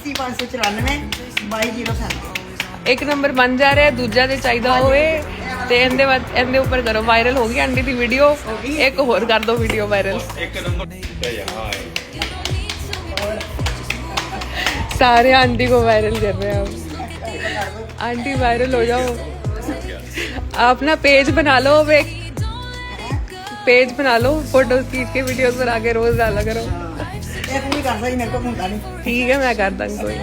80594 2207 एक नंबर बन जा रहा है, दूजा ते चाहिदा होवे ते इहदे ऊपर करो वायरल हो गई आंटी दी वीडियो, एक होर कर दो वीडियो वायरल। एक नंबर यार सारे आंटी को वायरल कर रहे हैं अब। आंटी वायरल हो जाओ, आप ना पेज बना लो, अब एक पेज बना लो, फोटो खींच के वीडियोस बना के रोज डाला करो। ਇਹ ਤੂੰ ਵੀ ਕਰਦਾ ਹੀ ਮੇਰੇ ਕੋਲ ਹੁੰਦਾ ਨਹੀਂ ठीक है मैं कर दूंगी कोई